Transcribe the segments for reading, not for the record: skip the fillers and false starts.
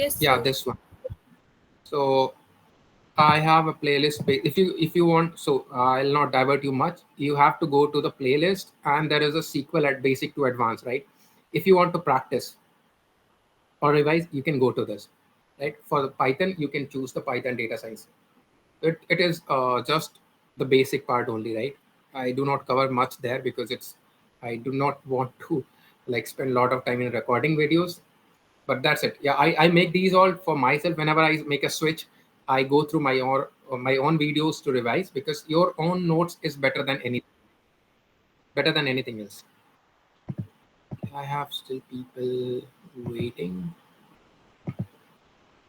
Yes, Yeah, sir. this one. So I have a playlist. If you want, so I'll not divert you much. You have to go to the playlist, and there is a sequel at basic to advanced, right? If you want to practice or revise, you can go to this, right? For the Python, you can choose the Python data science. It is just the basic part only, right? I do not cover much there because I do not want to like spend a lot of time in recording videos. But that's it. Yeah, I make these all for myself. Whenever I make a switch, I go through my own videos to revise, because your own notes is better than anything else. I have still people waiting.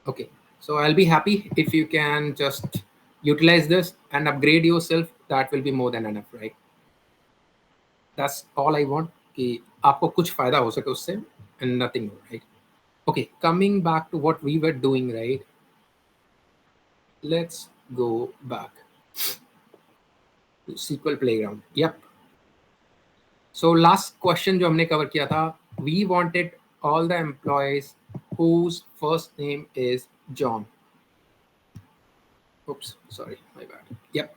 Okay, so I'll be happy if you can just utilize this and upgrade yourself. That will be more than enough, right? That's all I want, कि आपको कुछ फायदा हो सके उससे, and nothing more, right? Okay, coming back to what we were doing, right? Let's go back to SQL Playground. Yep. So last question जो हमने cover किया था, we wanted all the employees whose first name is John. Oops, sorry, my bad. Yep.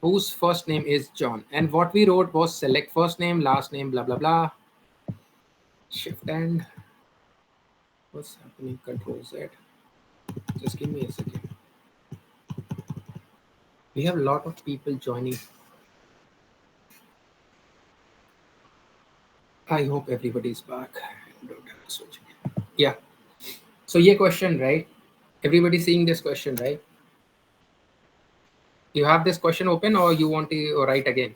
Whose first name is John. And what we wrote was select first name, last name, blah, blah, blah. Shift and what's happening? Control Z. Just give me a second. We have a lot of people joining. I hope everybody's back. Don't have to switch again. Yeah. So, yeah, question, right? Everybody seeing this question, right? You have this question open, or you want to write again?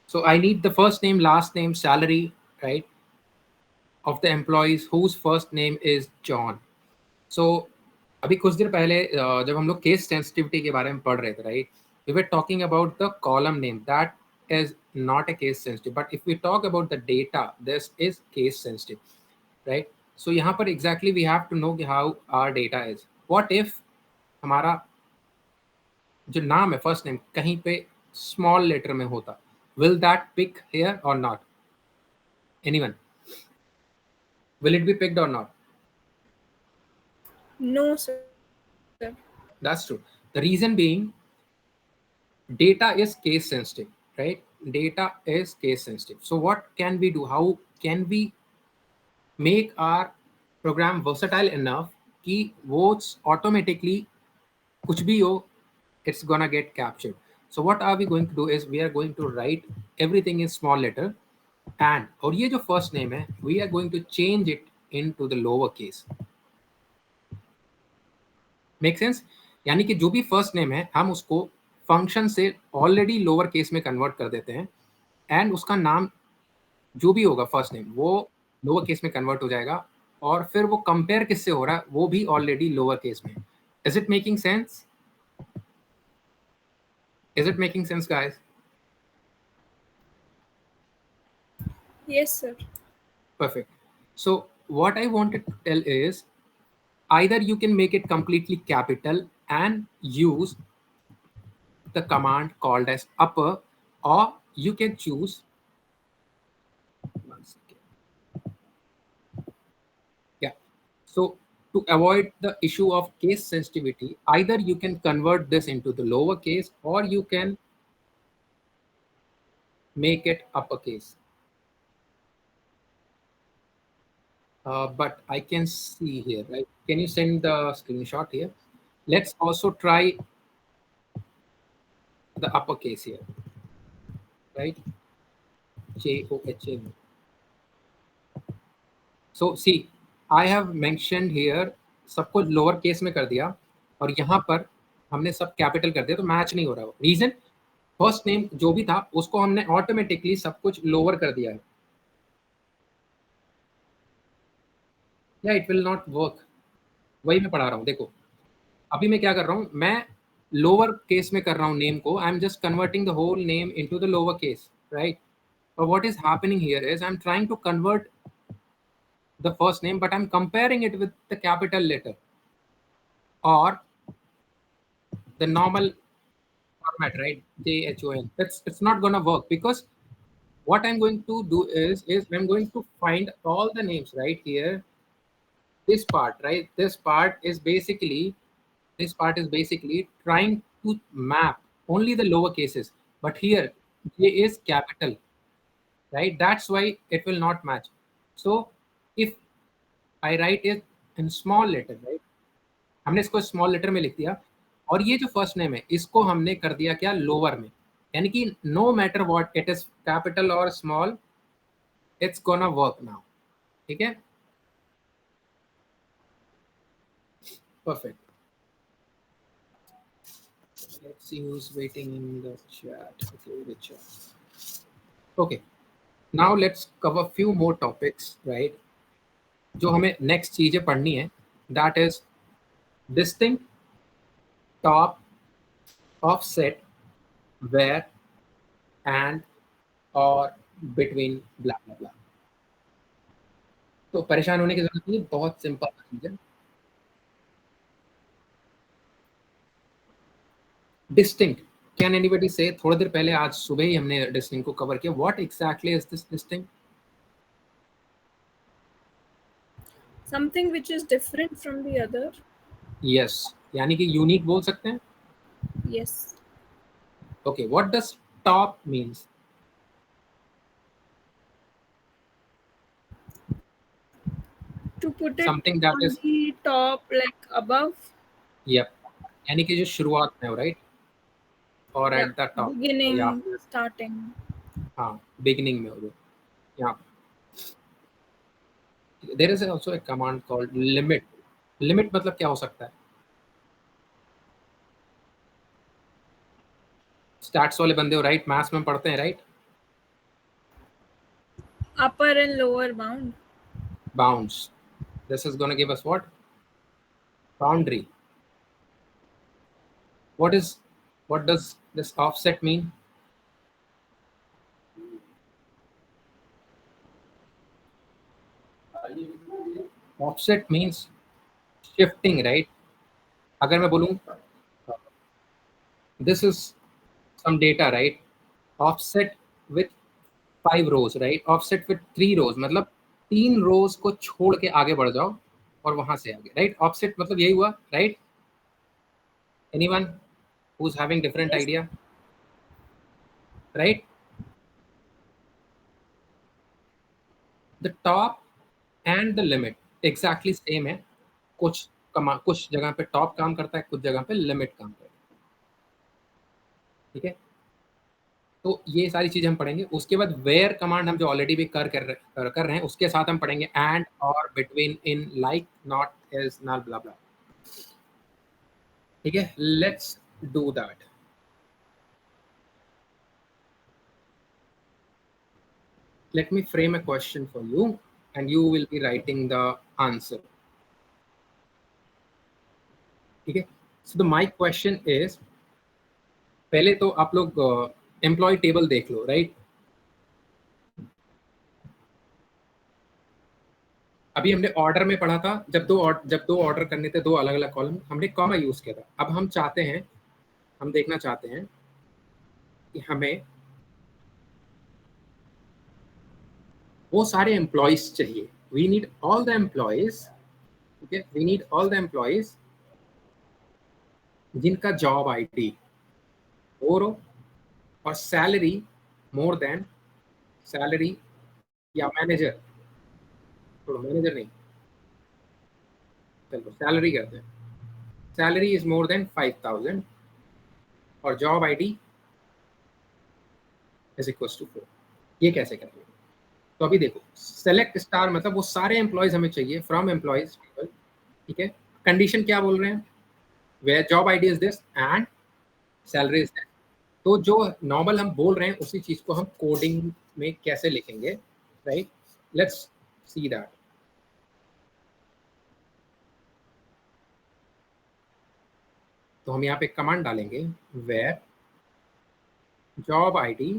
So I need the first name, last name, salary, right, of the employees whose first name is John. So अभी कुछ देर पहले जब हम लोग case sensitivity के बारे में पढ़ रहे थे, right, we were talking about the column name, that is not a case sensitive, but if we talk about the data, this is case sensitive, right? So यहाँ पर exactly we have to know how our data is. What if हमारा जो नाम है first name कहीं पे small letter में होता, will that pick here or not? Anyone? Will it be picked or not? No, sir. That's true. The reason being, data is case sensitive, right? Data is case sensitive. So what can we do? How can we make our program versatile enough कि वो automatically कुछ भी हो, it's gonna get captured. So what are we going to do is we are going to write everything in small letter, and और ये जो first name है, we are going to change it into the lower case. Make sense? यानी कि जो भी first name है हम उसको फंक्शन से ऑलरेडी लोअर केस में कन्वर्ट कर देते हैं, एंड उसका नाम जो भी होगा फर्स्ट नेम वो लोअर केस में कन्वर्ट हो जाएगा, और फिर वो कंपेयर किससे हो रहा है वो भी ऑलरेडी लोअर केस में. Is it making sense? Is it making sense guys? Yes, sir. Perfect. So what I wanted to tell is, either you can make it completely capital and use the command called as upper, or you can choose, one second. Yeah. So to avoid the issue of case sensitivity, either you can convert this into the lower case, or you can make it uppercase. But I can see here, right? Can you send the screenshot here? Let's also try the uppercase here, right? JOHN. So see, I have mentioned here सबको lower case में कर दिया, और यहाँ पर हमने सब capital कर दिया, तो मैच नहीं हो रहा. रीजन, फर्स्ट नेम जो भी था उसको हमने ऑटोमेटिकली सब कुछ लोअर कर दिया है. या इट विल नॉट वर्क. वही मैं पढ़ा रहा हूँ, देखो अभी मैं क्या कर रहा हूँ, मैं लोअर केस में कर रहा हूँ नेम को. I am just converting the whole name into the lower case, right? But what is happening here is I'm trying to convert the first name, but I'm comparing it with the capital letter or the normal format, right? JHON. It's not gonna work, because what I'm going to do is I'm going to find all the names right here this part, right? This part is basically trying to map only the lower cases, but here J is capital, right? That's why it will not match. So if I write it in small letter, right? हमने इसको small letter में लिख दिया, और ये जो first name है इसको हमने कर दिया क्या, लोअर में, यानी कि no matter what it is capital और small, it's gonna work now. ठीक है, perfect. Let's see who's waiting in the chat. Okay, the chat. Okay, now let's cover few more topics, right? जो हमें next चीजें पढ़नी है, that is distinct, top, offset, where, and, or, between, blah blah blah. तो परेशान होने की जरूरत नहीं, बहुत सिंपल चीज है. डिस्टिंक्ट, कैन एनीबडी से, थोड़ी देर पहले आज सुबह ही हमने डिस्टिंक्ट को कवर किया. What exactly is this distinct? Something which is different from the other. Yes, यानी कि यूनिक बोल सकते हैं. Yes. Okay, what does top means? To put it something that on is, the top, like above. Yup, यानी कि जो शुरुआत में हो, राइट, और Yeah, at the top, beginning, या starting. हाँ बिगिनिंग में हो जो यहाँ. There is also a command called limit. Limit मतलब क्या हो सकता है? स्टैट्स वाले बंदे हो, राइट, मैथ्स में पढ़ते हैं, right? Upper and lower bound. Bounds. This is going to give us what? Boundary. What does this offset mean? Offset means shifting, right? अगर मैं बोलूं this is some data, right? Offset with 5 rows, right? Offset with 3 rows, मतलब 3 rows को छोड़ के आगे बढ़ जाओ और वहां से आगे, right? Offset मतलब यही हुआ, right? Anyone who's having different Yes. idea, right? The top and the limit exactly same है. कुछ जगह पे टॉप काम करता है, कुछ जगह पे लिमिट काम करता है. ठीक है, तो ये सारी चीजें हम पढ़ेंगे. उसके बाद वेयर कमांड हम जो ऑलरेडी भी कर रहे हैं, उसके साथ हम पढ़ेंगे एंड, और, between, in, like, not, else, null, blah blah. ठीक है, let's do that. Let me frame a question for you and you will be writing the answer. ठीक है, so my question is, पहले तो आप लोग एम्प्लॉय टेबल देख लो, right? अभी हमने ऑर्डर में पढ़ा था, जब दो ऑर्डर करने थे, दो अलग अलग कॉलम, हमने कॉमा यूज किया था. अब हम चाहते हैं, हम देखना चाहते हैं कि हमें वो सारे एम्प्लॉयज चाहिए. We need all the employees. ठीक है, we need all the employees जिनका जॉब आईडी 4 हो और सैलरी मोर देन, सैलरी या मैनेजर, थोड़ा मैनेजर नहीं, चलो सैलरी करते हैं. सैलरी इज मोर देन 5000 और job ID is equals to 4. ये कैसे करेंगे? तो अभी देखो, सेलेक्ट स्टार मतलब वो सारे एम्प्लॉयज हमें चाहिए फ्रॉम एम्प्लॉयज टेबल. ठीक है, कंडीशन क्या बोल रहे हैं? Where job ID is this and salary is this. तो जो नॉर्मल हम बोल रहे हैं उसी चीज को हम कोडिंग में कैसे लिखेंगे, राइट? Let's see that. तो हम यहाँ पे कमांड डालेंगे, where job ID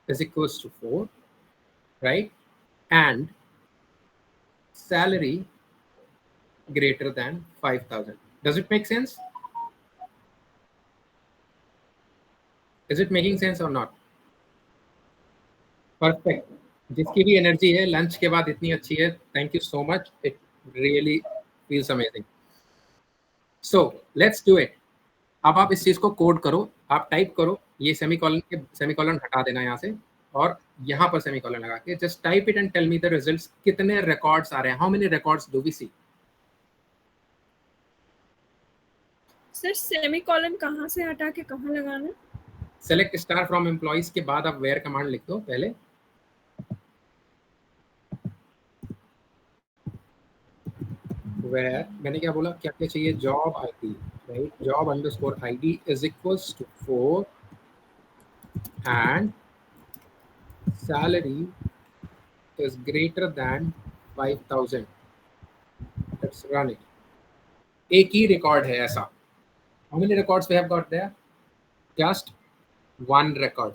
is equals to 4, right, and salary greater than 5000. Does it make sense? Is it making sense or not? Perfect. जिसकी भी एनर्जी है लंच के बाद इतनी अच्छी है, thank you so much. It really feels amazing. So let's do it. अब आप इस चीज को कोड करो, आप टाइप करो, ये सेमीकोलन हटा देना यहाँ से और यहाँ पर सेमीकोलन लगा के just type it and tell me the results. कितने रिकॉर्ड्स आ रहे हैं? How many records do we see? Sir semicolon कहाँ से हटा के कहाँ लगाना? सेलेक्ट स्टार फ्रॉम एम्प्लॉइज के बाद आप वेयर कमांड लिख दो पहले. वेयर मैंने क्या बोला, क्या क्या चाहिए? Job ID, right? Job underscore ID is equals to 4 and salary is greater than 5,000. Let's run it. एक ही रिकॉर्ड है ऐसा. How many records we have got there? Just one record.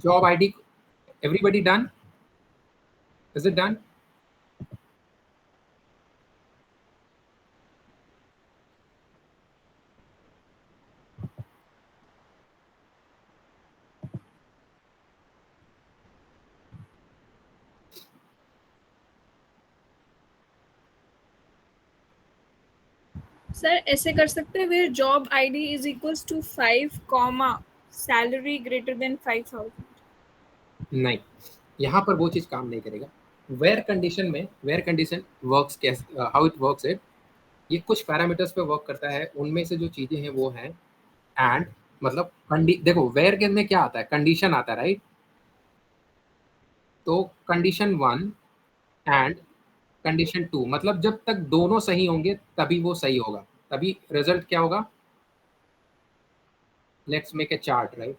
Job ID, everybody done? Is it done? Sir ऐसे कर सकते हैं where job ID is equals to 5 comma salary greater than 5,000. नहीं, यहाँ पर वो चीज काम नहीं करेगा. वेयर कंडीशन में, वेयर कंडीशन वर्क्स कैसे, हाउ इट वर्क्स इट, ये कुछ पैरामीटर्स पे वर्क करता है. उनमें से जो चीजें हैं वो हैं एंड, मतलब देखो वेयर के में क्या आता है? कंडीशन आता है, राइट? तो कंडीशन 1 एंड कंडीशन 2, मतलब जब तक दोनों सही होंगे तभी वो सही होगा, तभी रिजल्ट क्या होगा? Let's make a chart, right?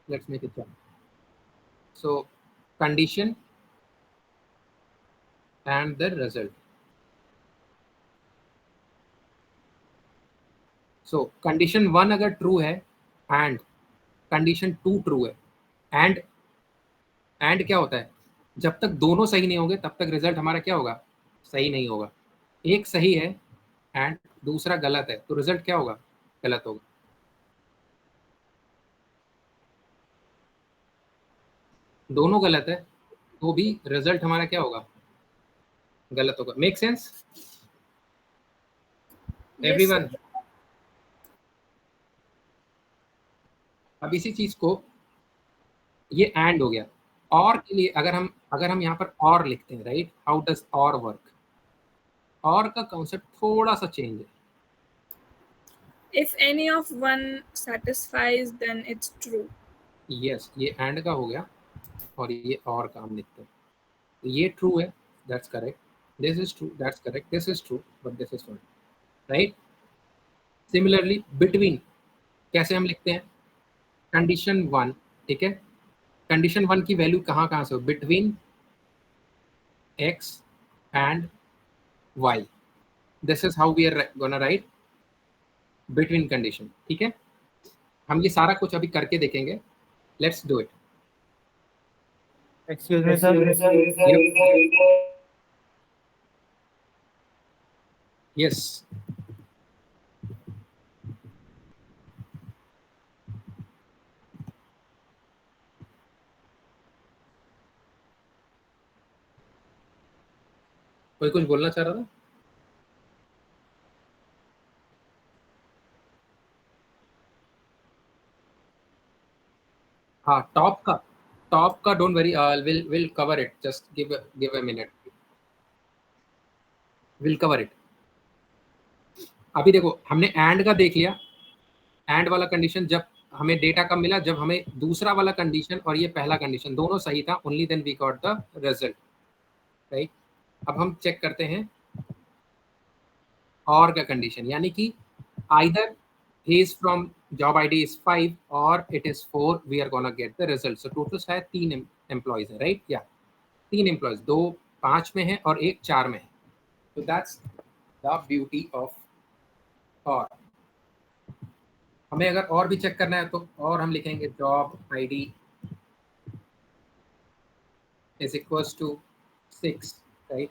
Let's make a chart. So condition and the result. So condition 1 अगर ट्रू है एंड कंडीशन 2 ट्रू है, एंड क्या होता है? जब तक दोनों सही नहीं होंगे तब तक रिजल्ट हमारा क्या होगा? सही नहीं होगा. एक सही है एंड दूसरा गलत है, तो रिजल्ट क्या होगा? गलत होगा. दोनों गलत है तो भी रिजल्ट हमारा क्या होगा? गलत होगा. Make sense everyone? अब इसी चीज को, ये एंड हो गया. और के लिए अगर हम यहाँ पर और लिखते हैं, राइट? हाउ डज और वर्क? और का कॉन्सेप्ट थोड़ा सा चेंज है. If any of one satisfies then it's true. Yes, ये एंड का हो गया और ये और का हम लिखते हैं. तो ये ट्रू है, that's correct. This is true, that's correct. This is true but this is not, right? Similarly between कैसे हम लिखते हैं? कंडीशन 1, ठीक है? कंडीशन 1 की वैल्यू कहाँ कहाँ से हो? Between x and y. This is how we are gonna write between condition, ठीक है? हम ये सारा कुछ अभी करके देखेंगे. Let's do it. Excuse me sir. Yes. कोई कुछ बोलना चाह रहा था? हाँ, टॉप का don't worry, will cover it. Just give a minute, will cover it. अभी देखो हमने एंड का देख लिया. एंड वाला कंडीशन जब हमें डेटा कब मिला? जब हमें दूसरा वाला कंडीशन और ये पहला कंडीशन दोनों सही था, only then we got the result, right? अब हम चेक करते हैं और का कंडीशन, यानी कि either he is from job id is 5 or it is 4, we are gonna get the result. So total शायद 3 एम्प्लॉइज है, राइट? या 3 एम्प्लॉइज, 2 5 में है और 1 4 में है. So that's the beauty of और. हमें अगर और भी चेक करना है तो और हम लिखेंगे job ID is equals to 6, right?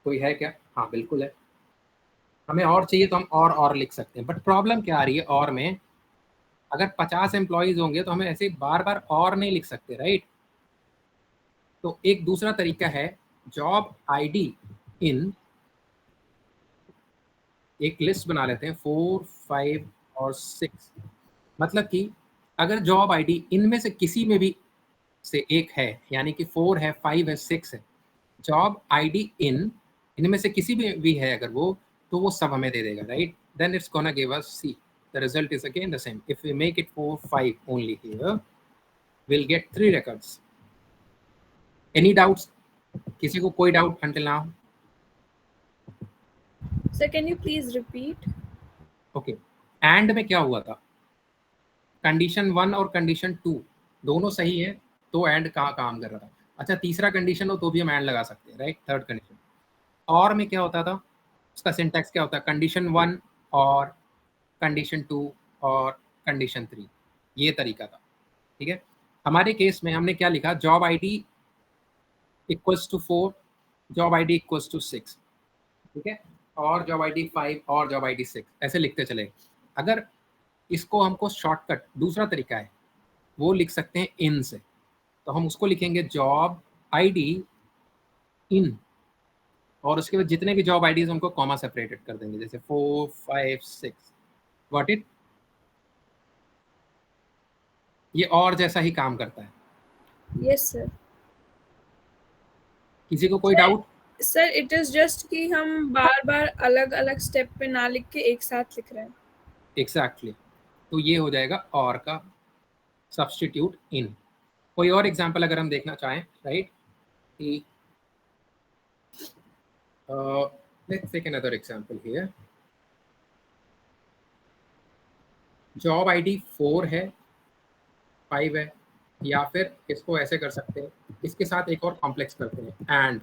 कोई है क्या? हाँ बिल्कुल है। हमें और चाहिए तो हम और लिख सकते हैं, बट प्रॉब्लम क्या आ रही है और में, अगर 50 एम्प्लॉयज होंगे तो हमें ऐसे बार बार और नहीं लिख सकते, राइट? तो एक दूसरा तरीका है, जॉब आईडी इन, एक लिस्ट बना लेते हैं 4, 5 और 6। मतलब कि अगर जॉब आईडी इनमें से किसी में भी से एक है, यानी कि 4 है, 5 है, 6 है, जॉब आईडी इन इनमें से किसी भी है अगर वो, तो वो सब हमें दे देगा, right? Then it's gonna give us see, the result is again the same. If we make it 4, 5 only here, we'll get 3 records. Any doubts? किसी को कोई doubt until now? Sir, can you please repeat? Okay, and में क्या हुआ था? Condition 1 और condition 2 दोनों सही है, तो एंड कहाँ काम कर रहा था? अच्छा, तीसरा कंडीशन हो तो भी हम एंड लगा सकते हैं, राइट? Third condition. और में क्या होता था? उसका सिंटैक्स क्या होता है? कंडीशन 1 और कंडीशन 2 और कंडीशन 3, ये तरीका था, ठीक है? हमारे केस में हमने क्या लिखा? Job ID equals to 4, job ID equals to 6, ठीक है? और जॉब आईडी 5 और जॉब आईडी 6, ऐसे लिखते चले। अगर इसको हमको शॉर्टकट दूसरा तरीका है, वो लिख सकते हैं इन से, तो हम उसको लिखेंगे जॉब आईडी इन, और उसके बाद जितने भी जॉब आईडीज उनको कॉमा सेपरेटेड कर देंगे, जैसे 4, 5, 6। Got it? ये और जैसा ही काम करता है। Yes, sir. किसी को कोई doubt? Sir it is just कि हम बार बार अलग अलग स्टेप पे ना लिख के एक साथ लिख रहे हैं। एग्जैक्टली, तो ये हो जाएगा और का सब्सटीट्यूट इन। कोई और एग्जांपल अगर हम देखना चाहें, राइट? कि let's take another example here. Job ID 4 है, 5 है, या फिर इसको ऐसे कर सकते हैं, इसके साथ एक और कॉम्प्लेक्स करते हैं, एंड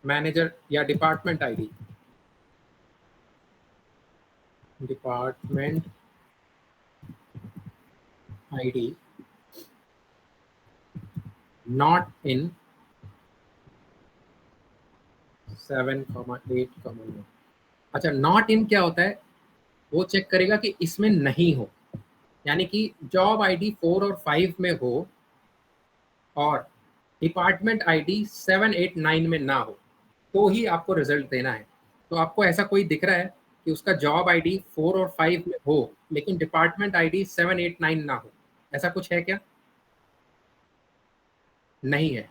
मैनेजर या department ID, department ID not इन 7,8,9। अच्छा, नॉट इन क्या होता है? वो चेक करेगा कि इसमें नहीं हो, यानी कि जॉब आईडी 4 और 5 में हो और डिपार्टमेंट आईडी 7, 8, 9 में ना हो, तो ही आपको रिजल्ट देना है। तो आपको ऐसा कोई दिख रहा है कि उसका जॉब आईडी 4 और 5 में हो लेकिन डिपार्टमेंट आईडी 7, 8, 9 ना हो, ऐसा कुछ है क्या? नहीं है,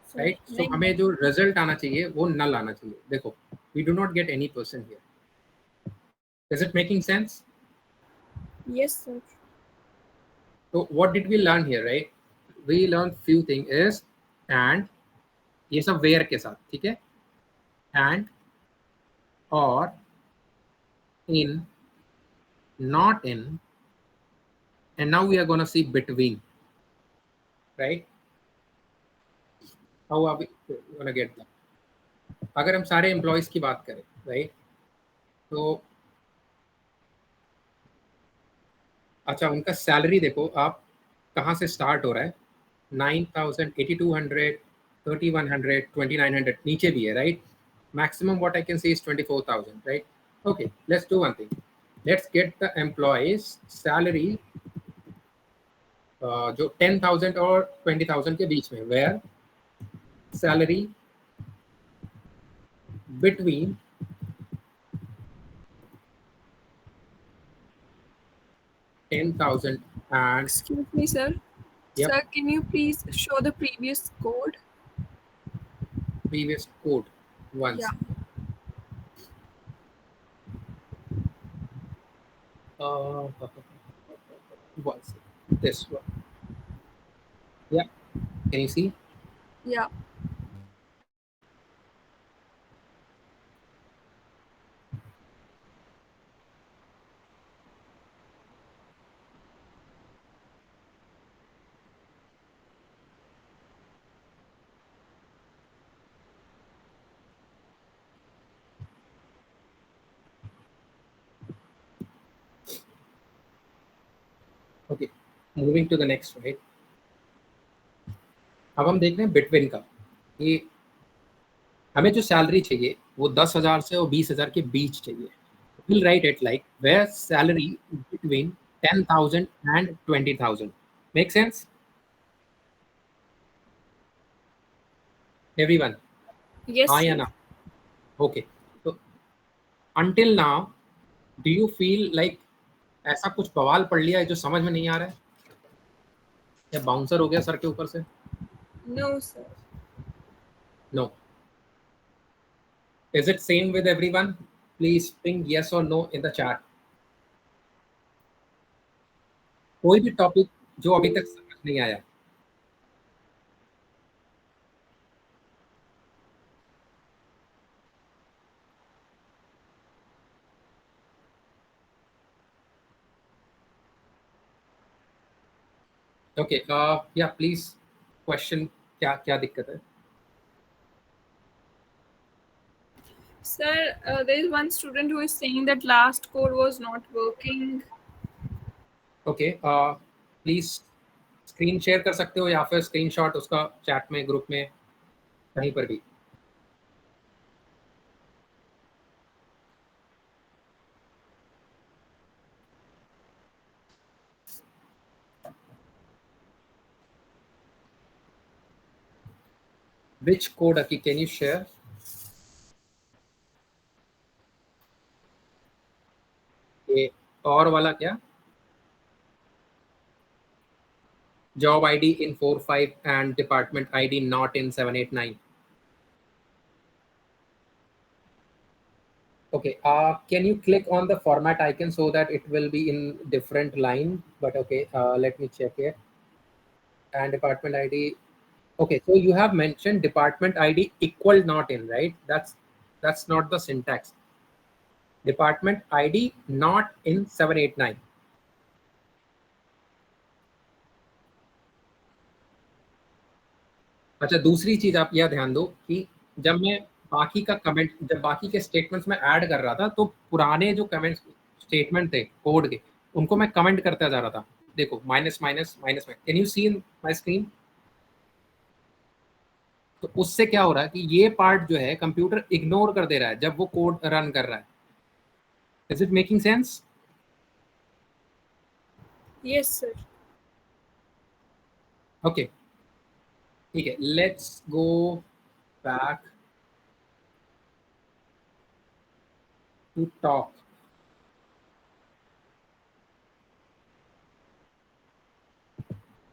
सर राइट? सो नहीं हमें जो रिजल्ट आना चाहिए वो नल आना चाहिए। देखो, we do not get any person here. Is it making sense? Yes sir. तो what did we learn here, right? We learn few thing is and, ये सब वेयर के साथ, ठीक है? एंड, और, in, not in, and now we are going to see between, right? How are we going to get that? अगर हम सारे एम्प्लॉयज की बात करें, राइट? तो अच्छा, उनका सैलरी देखो आप, कहाँ से स्टार्ट हो रहा है? 9,000, 8,200, 3,100, 2,900, नीचे भी है, right? Maximum what I can see is 24,000, right? Okay, let's do one thing, let's get the employees salary जो 10,000 और 20,000 के बीच में, where salary between 10,000 and, Excuse me, sir. yep, Sir, can you please show the previous code? previous code Yeah. once. Uh, once this one. Yeah, can you see? Yeah. Okay, moving to the next, right? अब हम देख रहे हैं between का कि हमें जो salary चाहिए वो 10,000 से और 20,000 के बीच चाहिए. We'll write it like where salary between 10,000 and 20,000. Make sense? Everyone? Yes, हाँ या sir. ना? Okay. तो until now, do you feel like ऐसा कुछ बवाल पढ़ लिया है जो समझ में नहीं आ रहा है या बाउंसर हो गया सर के ऊपर से? No, sir. No. Is it same with everyone? Please ping yes or no in the chat. कोई भी टॉपिक जो अभी तक समझ नहीं आया. ओके या प्लीज क्वेश्चन क्या क्या दिक्कत है? Sir, there is one student who is saying that last code was not working. Okay please screen share कर सकते हो या फिर स्क्रीनशॉट उसका चैट में ग्रुप में कहीं पर भी. विच कोड अकी कैन यू शेयर? ये और वाला क्या? Job ID in 45 and department ID not in 789. Okay, can you click on the format icon so that it will be in different line? But okay, let me check it. And department ID. Okay, so you have mentioned department ID equal not in, right? That's not the syntax. Department ID not in 789. अच्छा, दूसरी चीज आप यह ध्यान दो कि जब मैं बाकी का कमेंट जब बाकी के स्टेटमेंट्स में ऐड कर रहा था तो पुराने जो कमेंट स्टेटमेंट थे कोड के उनको मैं कमेंट करता जा रहा था. देखो minus minus minus minus. Can you see in my screen? तो उससे क्या हो रहा है कि ये पार्ट जो है कंप्यूटर इग्नोर कर दे रहा है जब वो कोड रन कर रहा है. Is it making sense? Yes, sir. Okay ठीक है, let's go back to talk.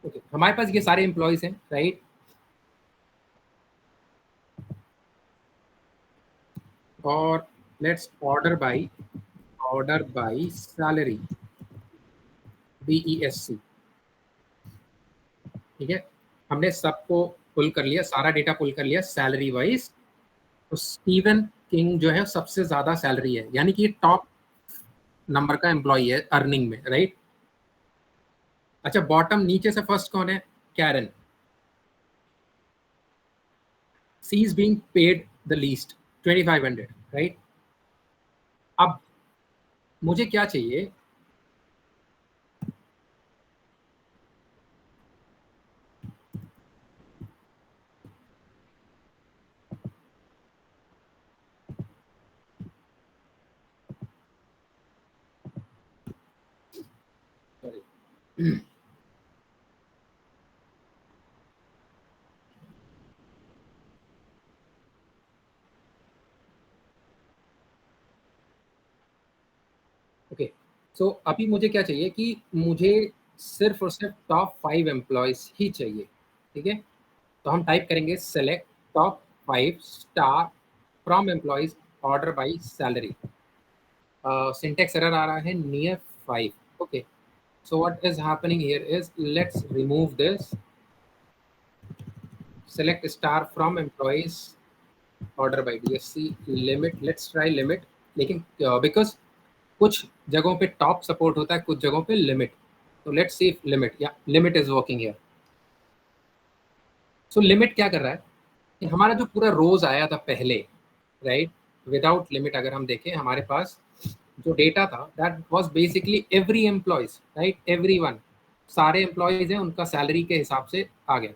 Okay, हमारे पास ये सारे एम्प्लॉयज हैं, राइट? और let's order by salary, BESC. ठीक है, हमने सबको पुल कर लिया, सारा डेटा पुल कर लिया सैलरी वाइज. तो स्टीवन किंग जो है सबसे ज्यादा सैलरी है, यानी कि टॉप नंबर का एम्प्लॉय है अर्निंग में, राइट? अच्छा, बॉटम नीचे से फर्स्ट कौन है? Karen. She is being paid the least, 2500, right? अब मुझे क्या चाहिए? ओके, सो अभी मुझे क्या चाहिए कि मुझे सिर्फ और सिर्फ टॉप 5 एम्प्लॉयज ही चाहिए. ठीक है, तो हम टाइप करेंगे select top 5 star from employees order by salary. Syntax error आ रहा है near 5. Okay, so what is happening here is let's remove this. Select star from employees order by DSC limit. Let's try limit. लेकिन because कुछ जगहों पे top support होता है, कुछ जगहों पे लिमिट. तो लेट्स सी लिमिट, या limit is working here. So limit क्या कर रहा है कि हमारा जो पूरा रोज आया था पहले, राइट, विदाउट लिमिट अगर हम देखें हमारे पास जो डेटा था that was basically every employees, right? Everyone, सारे एम्प्लॉयज हैं, उनका सैलरी के हिसाब से आ गया.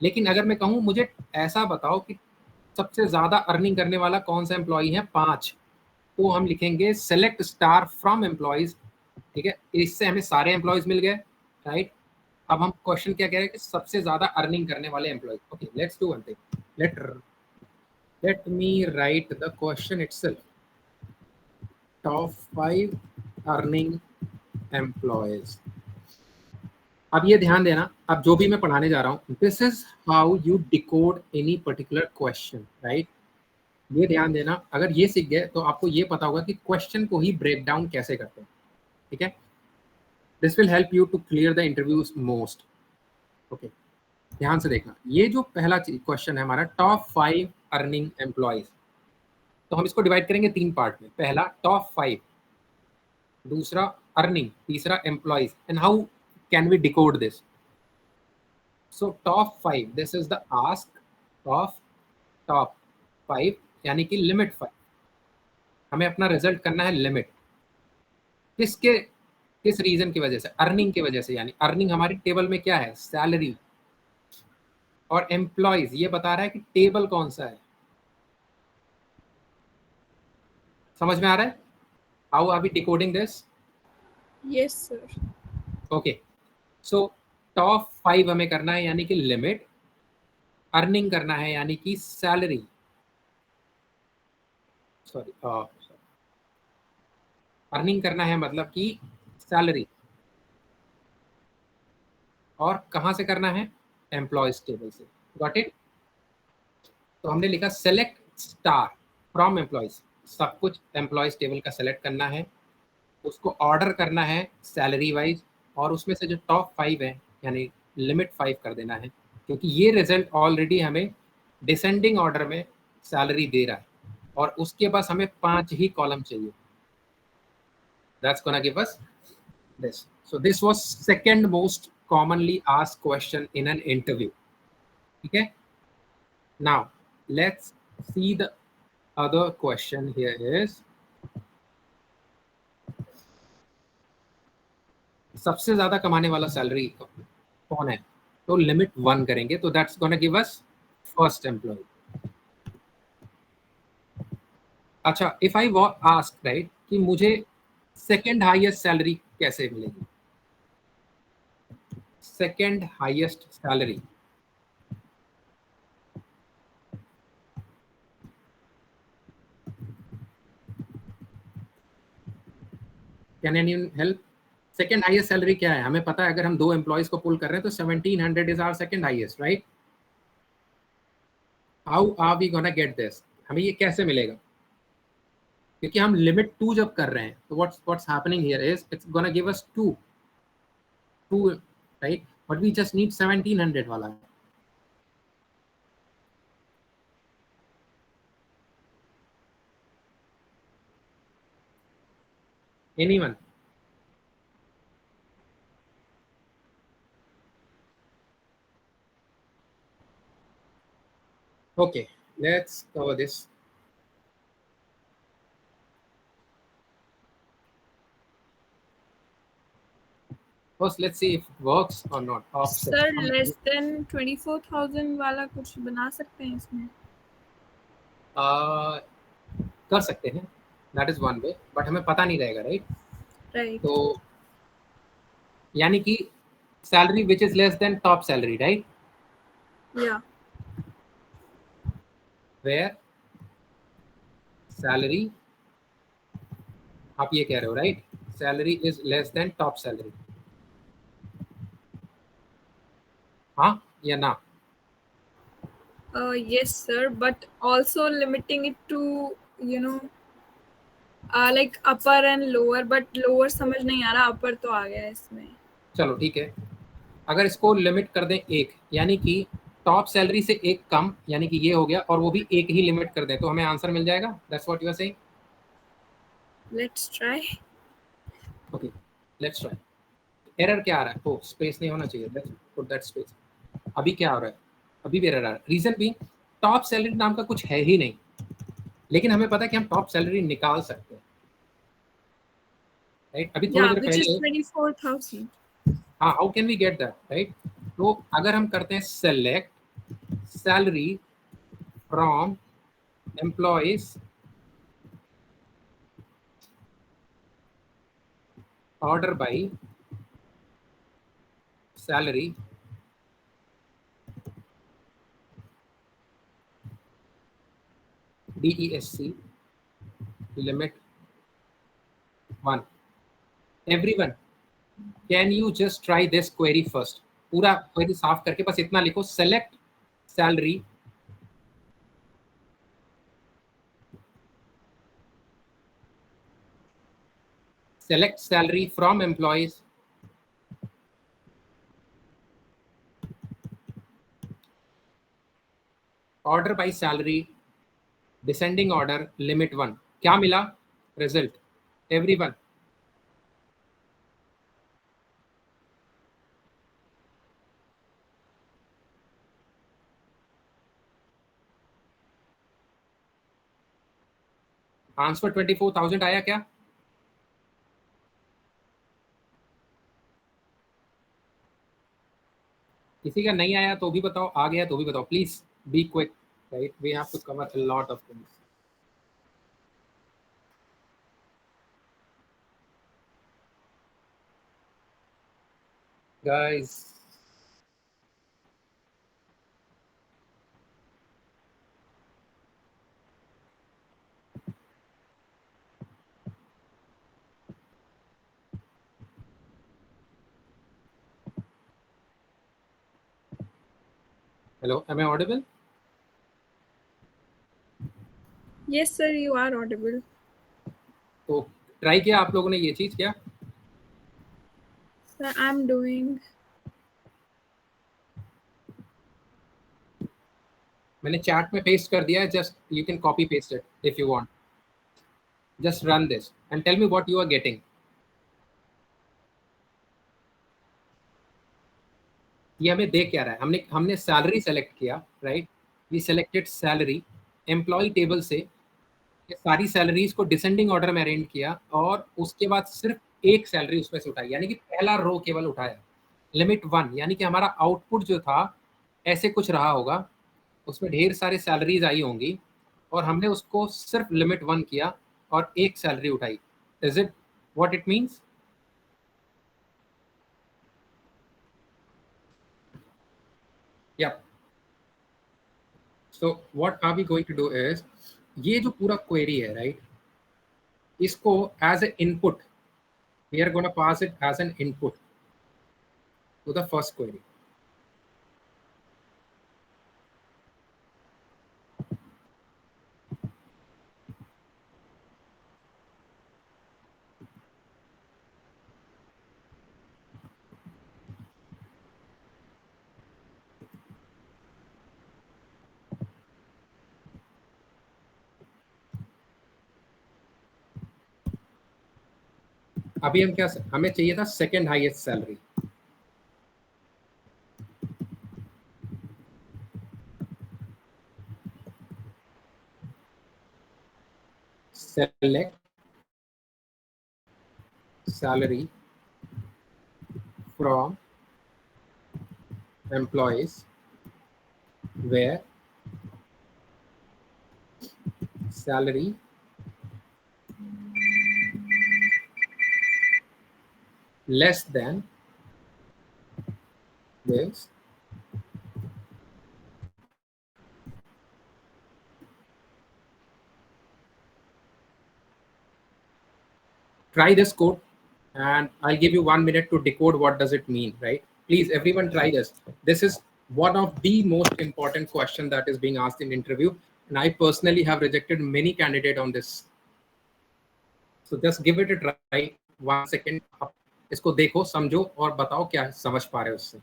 लेकिन अगर मैं कहूँ मुझे ऐसा बताओ कि सबसे ज्यादा अर्निंग करने वाला कौन सा एम्प्लॉई है, 5, तो हम लिखेंगे सेलेक्ट स्टार फ्रॉम एम्प्लॉयज। ठीक है, इससे हमें सारे एम्प्लॉयज मिल गए, राइट। अब हम क्वेश्चन क्या कह रहे हैं कि सबसे ज्यादा अर्निंग करने वाले employees. Okay, let's do one thing, let me right the question itself. Top 5 earning employees. अब ये ध्यान देना, अब जो भी मैं पढ़ाने जा रहा हूँ, this is how you decode any particular question, right. ये ध्यान देना, अगर ये सीख गए तो आपको ये पता होगा कि क्वेश्चन को ही ब्रेक डाउन कैसे करते हैं। ठीक है, this will help you to clear the interviews most. Okay, ध्यान से देखना, ये जो पहला क्वेश्चन है हमारा, टॉप 5 अर्निंग एम्प्लॉयज, तो हम इसको डिवाइड करेंगे 3 पार्ट में। पहला टॉप 5, दूसरा अर्निंग, तीसरा employees, and how can we decode this. So top 5, this is the ask of top 5, यानी कि लिमिट 5। हमें अपना रिजल्ट करना है लिमिट, किसके, किस रीजन की वजह से, अर्निंग की वजह से, यानी अर्निंग हमारी टेबल में क्या है, सैलरी। और एम्प्लॉयज ये बता रहा है कि टेबल कौन सा है। समझ में आ रहा है how are we decoding this? Yes sir. Okay, so top 5 हमें करना है यानी कि लिमिट, अर्निंग करना है यानी कि सैलरी, सॉरी अर्निंग करना है मतलब कि सैलरी, और कहां से करना है, एम्प्लॉयज टेबल से। Got it? तो हमने लिखा सेलेक्ट स्टार फ्रॉम एम्प्लॉयज, सब कुछ एम्प्लॉयज टेबल का सेलेक्ट करना है, उसको ऑर्डर करना है सैलरी वाइज, और उसमें से जो टॉप 5 है यानी लिमिट 5 कर देना है, क्योंकि ये रिजल्ट ऑलरेडी हमें डिसेंडिंग ऑर्डर में सैलरी दे रहा है, और उसके पास हमें 5 ही कॉलम चाहिए। That's gonna give us this. So this was second most commonly asked question in an interview. Okay. Now let's see the other question here is सबसे ज्यादा कमाने वाला सैलरी कौन है, तो लिमिट 1 करेंगे, तो that's gonna give us first employee. अच्छा, इफ आई आस्क राइट कि मुझे सेकंड हाईएस्ट सैलरी कैसे मिलेगी, second highest salary, can anyone help? Second highest salary क्या है, हमें पता है, अगर हम 2 एम्प्लॉयज को पुल कर रहे हैं तो 1700 is our second highest, right. How are we gonna get this, हमें ये कैसे मिलेगा, क्योंकि हम लिमिट 2 जब कर रहे हैं तो what's happening here is it's gonna give us 2 2, right, but we just need 1700 वाला है। Anyone? Okay, let's cover this. First, let's see if it works or not. Option. Sir less than 24,000 वाला कुछ बना सकते हैं इसमें? कर सकते हैं, that is one way, but हमें पता नहीं रहेगा, राइट। राइट। तो यानी कि salary which is less than top salary, right, या वेयर सैलरी, आप ये कह रहे हो, right, salary is less than top salary, हाँ या ना? yes sir, but also limiting it to, you know, like upper and lower, but lower समझ नहीं आ रहा, upper तो आ गया है इसमें। चलो ठीक है, अगर इसको लिमिट कर दें 1, यानी कि टॉप सैलरी से 1 कम, यानी कि ये हो गया, और वो भी 1 ही लिमिट कर दें, तो हमें आंसर मिल जाएगा। That's what you are saying. Let's try. Okay, let's try. Error क्या आ रहा है, ओ स्पेस नहीं होना चाहिए, लेट्स पुट दैट स्पेस। अभी क्या हो रहा है, अभी भी एरर आ रहा है, रीजन भी टॉप सैलरी नाम का कुछ है ही नहीं, लेकिन हमें पता है कि हम टॉप सैलरी निकाल सकते हैं, राइट। अभी थोड़ी Yeah, देर which is पहले, 24,000. हाँ, how can we get that, right. तो अगर हम करते हैं select salary from employees order by salary DESC limit 1. Everyone, can you just try this query first? पूरा क्वेरी साफ करके बस इतना लिखो, select salary from employees order by salary descending order limit 1. क्या मिला रिजल्ट? एवरीवन, आंसर 24,000 आया क्या? किसी का नहीं आया तो भी बताओ, आ गया तो भी बताओ, please be quick, right? We have to cover a lot of things. Guys, hello, am I audible? Yes, sir, you are audible. तो ट्राई किया आप लोगों ने ये चीज क्या? Sir, I'm doing. मैंने चैट में पेस्ट कर दिया है, just you can copy paste it if you want. Just run this and tell me what you are getting. ये हमें दे क्या रहा है? हमने हमने सैलरी सेलेक्ट किया, right? We selected salary employee table से, ये सारी सैलरीज को डिसेंडिंग ऑर्डर में अरेंज किया और उसके बाद सिर्फ एक सैलरी उसमें से उठाई, यानी कि पहला रो केवल उठाया. लिमिट 1, यानी कि हमारा आउटपुट जो था ऐसे कुछ रहा होगा, उसमें ढेर सारी सैलरीज आई होंगी और हमने उसको सिर्फ लिमिट 1 किया और एक सैलरी उठाई. Is it what it means? Yeah so what are we going to do is, ये जो पूरा क्वेरी है, राइट, इसको as a input we are gonna pass it as an input to the first query. अभी हम क्या, हमें चाहिए था second highest salary. Select salary from employees where salary less than this try this code and I'll give you 1 minute to decode what does it mean, right? Please everyone try this. This is one of the most important question that is being asked in interview, and I personally have rejected many candidate on this. So just give it a try. 1 second, आप इसको देखो, समझो और बताओ क्या समझ पा रहे हो उससे.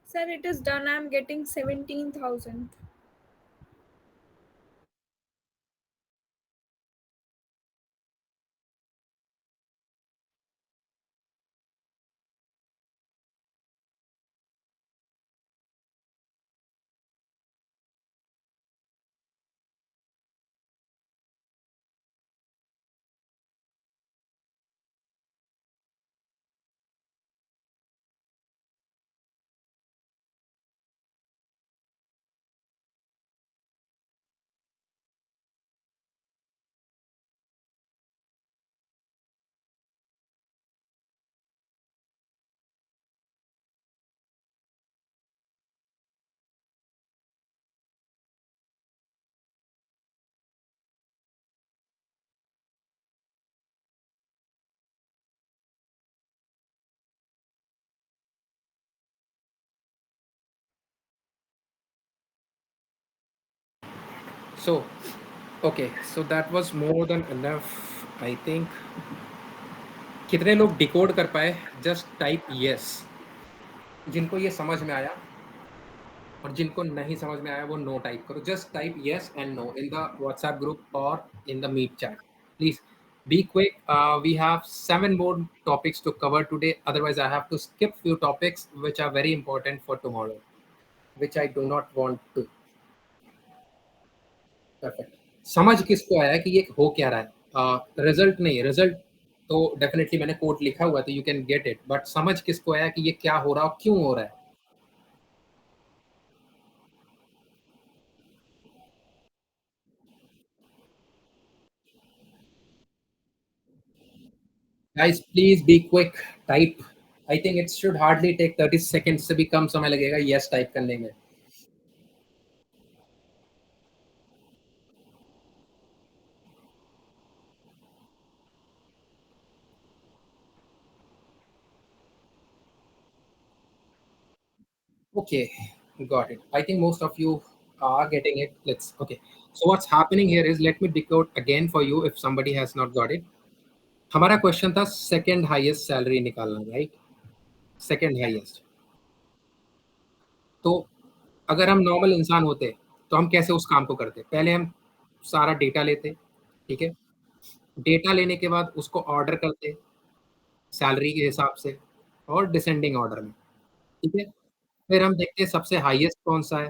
Sir, it is done. I'm getting 17,000. So, okay, so that was more than enough, I think. कितने लोग डिकोड कर पाए? जस्ट टाइप यस, जिनको ये समझ में आया, और जिनको नहीं समझ में आया वो नो टाइप करो. Just type yes and no in the WhatsApp group और in the Meet chat. Please be quick. We have 7 more topics to cover today. Otherwise, I have to skip few topics which are very important for tomorrow, which I do not want to. Perfect. समझ किसको आया कि ये हो क्या रहा है? Result नहीं, रिजल्ट तो डेफिनेटली मैंने कोड लिखा हुआ तो you can get it, but समझ किसको आया कि ये क्या हो रहा है और क्यों हो रहा है? Guys please be quick. Type. I think it should hardly take 30 second से भी कम समय लगेगा यस टाइप करने में. Okay, got it. I think most of you are getting it. Let's okay. So what's happening here is, let me decode again for you if somebody has not got it. हमारा question था second highest salary निकालना, right? Second highest. तो अगर हम normal इंसान होते तो हम कैसे उस काम को करते? पहले हम सारा डेटा लेते, ठीक है? डेटा लेने के बाद उसको ऑर्डर करते सैलरी के हिसाब से, और डिसेंडिंग ऑर्डर में, ठीक है? फिर हम देखते हैं सबसे हाईएस्ट कौन सा है,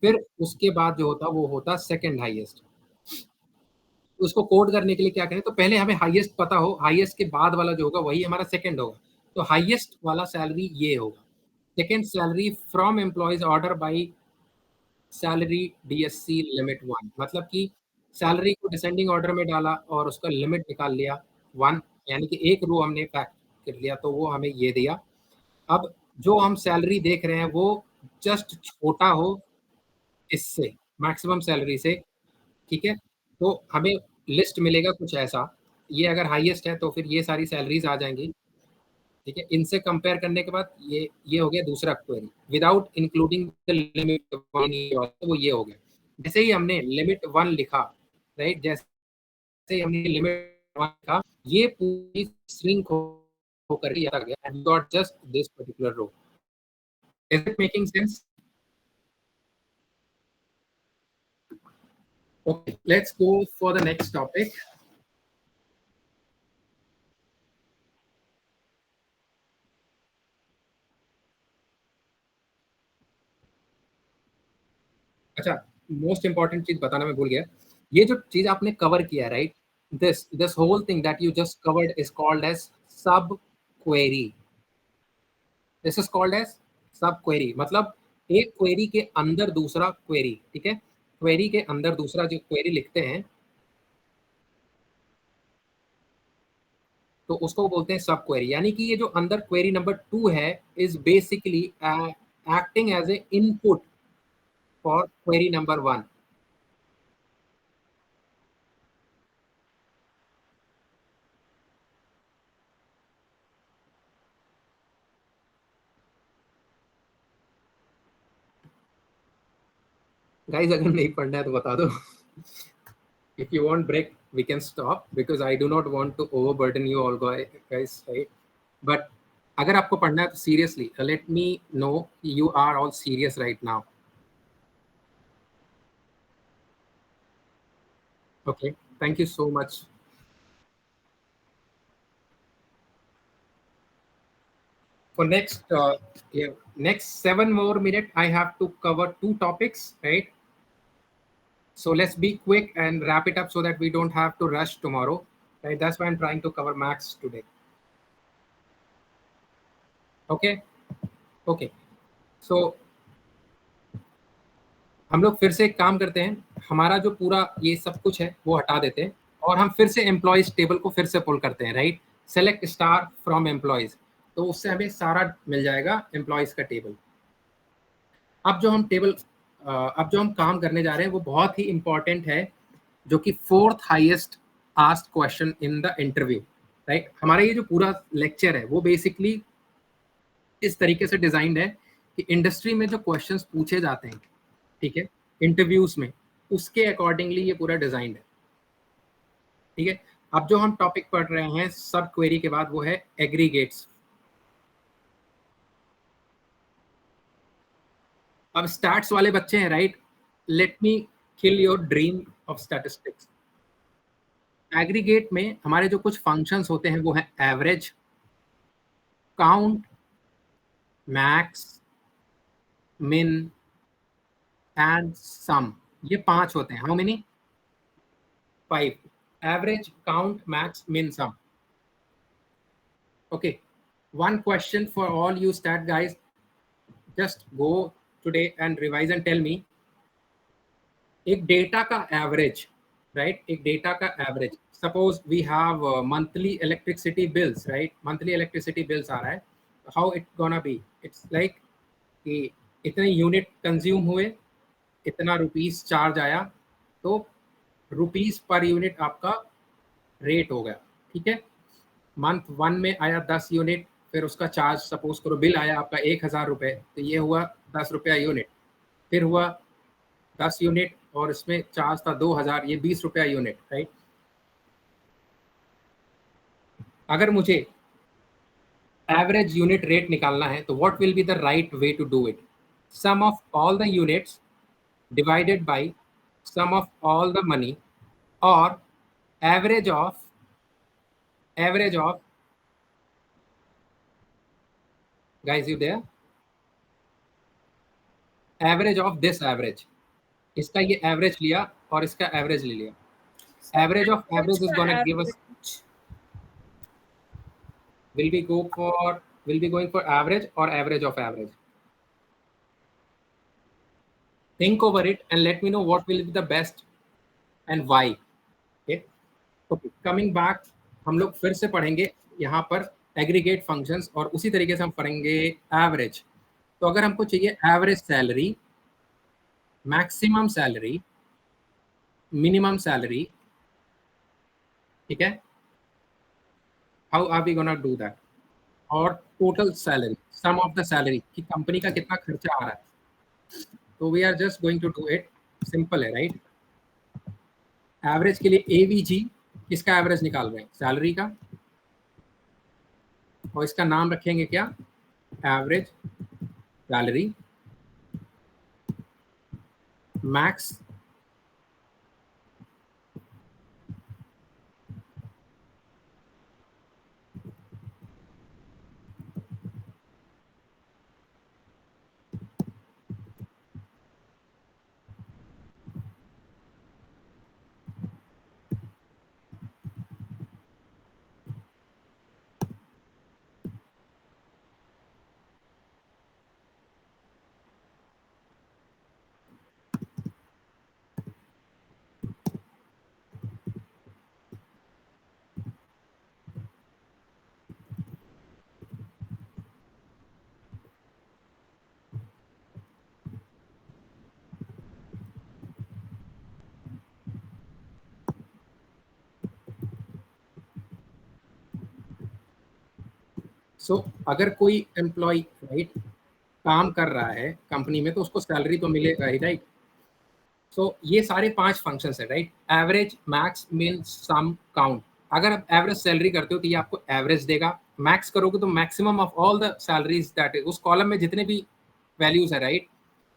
फिर उसके बाद जो होता वो होता सेकंड हाईएस्ट. उसको कोड करने के लिए क्या करें, तो पहले हमें हाईएस्ट पता हो, हाईएस्ट के बाद वाला जो होगा वही हमारा सेकंड होगा. तो हाईएस्ट वाला सैलरी ये होगा. Second salary from employees order by salary DSC limit 1, मतलब कि सैलरी को डिसेंडिंग ऑर्डर में डाला और उसका लिमिट निकाल लिया 1, यानी कि एक रो हमने फैक्ट कर लिया तो वो हमें ये दिया. अब जो हम सैलरी देख रहे हैं वो जस्ट छोटा हो इससे, मैक्सिमम सैलरी से, ठीक है? तो हमें लिस्ट मिलेगा कुछ ऐसा, ये अगर हाईएस्ट है तो फिर ये सारी सैलरीज़ आ जाएँगी, ठीक है? इनसे कंपेयर करने के बाद ये हो गया दूसरा query, without including the limit 1, तो वो ये हो गया. जैसे ही हमने लिमिट 1 लिखा, राइट? जैसे ही हमने लिमिट 1 लिखा, ये पूरी श्रिंक होकर के आ गया and got just this particular row. Is it making sense? Okay, let's go for the next topic. अच्छा, मोस्ट इंपॉर्टेंट चीज बताना मैं भूल गया. ये जो चीज आपने कवर किया, right? This whole thing that you just covered is called as sub query. This is called as sub query, मतलब एक क्वेरी के अंदर दूसरा क्वेरी, ठीक है? क्वेरी के अंदर दूसरा जो क्वेरी लिखते हैं तो उसको बोलते हैं सब क्वेरी. यानी कि ये जो अंदर क्वेरी नंबर 2 है is basically acting as a input for query number 1. Guys अगर नहीं पढ़ना है तो बता दो. If you want break, we can stop because I do not want to overburden you all guys, right? But अगर आपको पढ़ना है तो seriously let me know you are all serious right now. Okay, thank you so much. For next 7 more minutes, I have to cover two topics, right? So let's be quick and wrap it up so that we don't have to rush tomorrow, right? That's why I'm trying to cover max today. Okay, okay. So हम लोग फिर से एक काम करते हैं, हमारा जो पूरा ये सब कुछ है वो हटा देते हैं और हम फिर से एम्प्लॉयज टेबल को फिर से पुल करते हैं, right? Select star from employees, तो उससे हमें सारा मिल जाएगा एम्प्लॉयज का टेबल. अब जो हम काम करने जा रहे हैं वो बहुत ही इंपॉर्टेंट है, जो कि 4th highest asked question in the interview, right? हमारा ये जो पूरा लेक्चर है वो बेसिकली इस तरीके से डिजाइंड है कि इंडस्ट्री में जो क्वेश्चंस पूछे जाते हैं, ठीक है, इंटरव्यूज में, उसके अकॉर्डिंगली ये पूरा डिजाइंड है, ठीक है. अब जो हम टॉपिक पढ़ रहे हैं सब क्वेरी के बाद वो है एग्रीगेट्स. अब स्टैट्स वाले बच्चे हैं, right? Let me kill your dream of statistics. Aggregate में हमारे जो कुछ फंक्शंस होते हैं वो है average, count, max, min and sum. ये 5 होते हैं. How many? 5. Average, count, max, min, sum. Okay, one question for all you stat guys. Just go today and revise and tell me एक डेटा का average, right? एक data का average, suppose we have monthly electricity bills, right? Monthly electricity bills आ रहा है, how it gonna be? It's like कि इतने unit consume हुए, इतना रुपीस चार्ज आया, तो रुपीस पर यूनिट आपका रेट हो गया, ठीक है? मंथ 1 में आया 10 यूनिट, फिर उसका चार्ज सपोज करो बिल आया आपका 1000 रुपये, तो ये हुआ 10 रुपया यूनिट. फिर हुआ 10 यूनिट और इसमें चार्ज था 2000, ये 20 रुपया यूनिट, राइट? अगर मुझे एवरेज यूनिट रेट निकालना है तो what will be the right way to do it? Sum of all the units divided by sum of all the money, और average of guys, you there? Average of this average. इसका ये average लिया और इसका average ले लिया. Average of average is gonna give us, will be going for average or average of average? Think over it and let me know what will be the best and why. Okay, coming back, हम लोग फिर से पढ़ेंगे यहाँ पर aggregate functions और उसी तरीके से हम पढ़ेंगे एवरेज. तो अगर हमको चाहिए average salary, maximum salary, minimum salary, ठीक है, how are we gonna do that? और total salary, sum of the salary, कि कंपनी का कितना खर्चा आ रहा है. तो we are just going to do it, simple है, राइट? एवरेज के लिए एवीजी, किसका एवरेज निकाल रहे हैं? सैलरी का. और इसका नाम रखेंगे क्या? Average salary. मैक्स अगर कोई एम्प्लॉय, राइट, काम कर रहा है कंपनी में तो उसको सैलरी तो मिलेगा ही, राइट? ये सारे 5 फंक्शंस है, राइट? एवरेज, मैक्स, मिन, सम, काउंट. अगर आप एवरेज सैलरी करते हो तो ये आपको एवरेज देगा, मैक्स करोगे तो maximum of all the salaries that उस कॉलम में जितने भी वैल्यूज है राइट,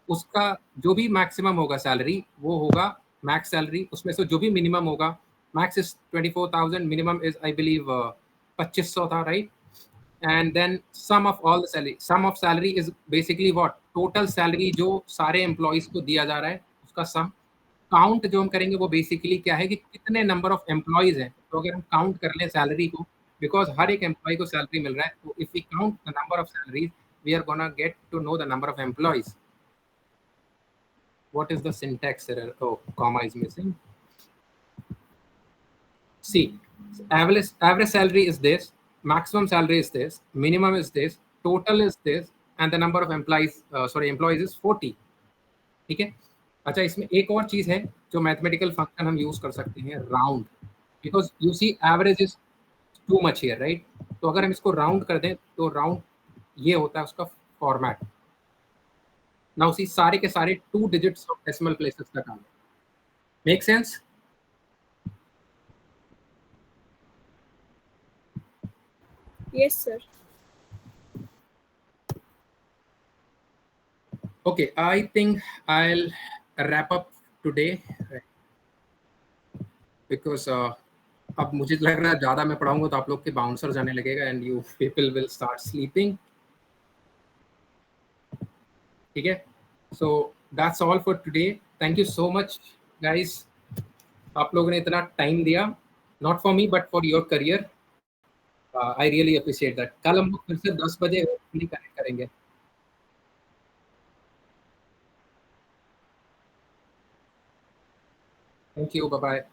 उसका जो भी मैक्सिमम होगा सैलरी वो होगा मैक्स सैलरी, उसमें से जो भी मिनिमम होगा, max is 24,000, minimum is I believe 2500 था right, and then sum of all the salary, sum of salary is basically what total salary जो सारे एम्प्लॉइज को दिया जा रहा है उसका सम। काउंट जो हम करेंगे वो बेसिकली क्या है कि कितने नंबर ऑफ एम्प्लॉइज हैं, तो अगर हम काउंट कर लें सैलरी को, बिकॉज हर एक एम्प्लॉय को सैलरी मिल रहा है, तो if we count the number of salaries we are gonna get to know the number of employees. what is the syntax error? Oh, comma is missing. See, average salary is this, maximum salary is this, minimum is this, total is this, and the number of employees is 40। ठीक है। अच्छा, इसमें एक और चीज है जो mathematical function हम यूज कर सकते हैं, round, because you see average is too much here right, तो अगर हम इसको राउंड कर दें तो राउंड ये होता है उसका फॉर्मेट। नाउ सी सारे के सारे 2 डिजिट्स ऑफ डेसिमल प्लेसेस का काम, make sense? Yes, sir. Okay, I think I'll wrap up today because अब मुझे लग रहा है ज़्यादा मैं पढ़ाऊंगा तो आप लोग के बाउंसर जाने लगेगा and you people will start sleeping. ठीक है, so that's all for today. Thank you so much guys, आप लोगों ने इतना टाइम दिया, not for me but for your career. I really appreciate that. कल हम लोग फिर से 10 बजे कनेक्ट करेंगे। Thank you, bye bye.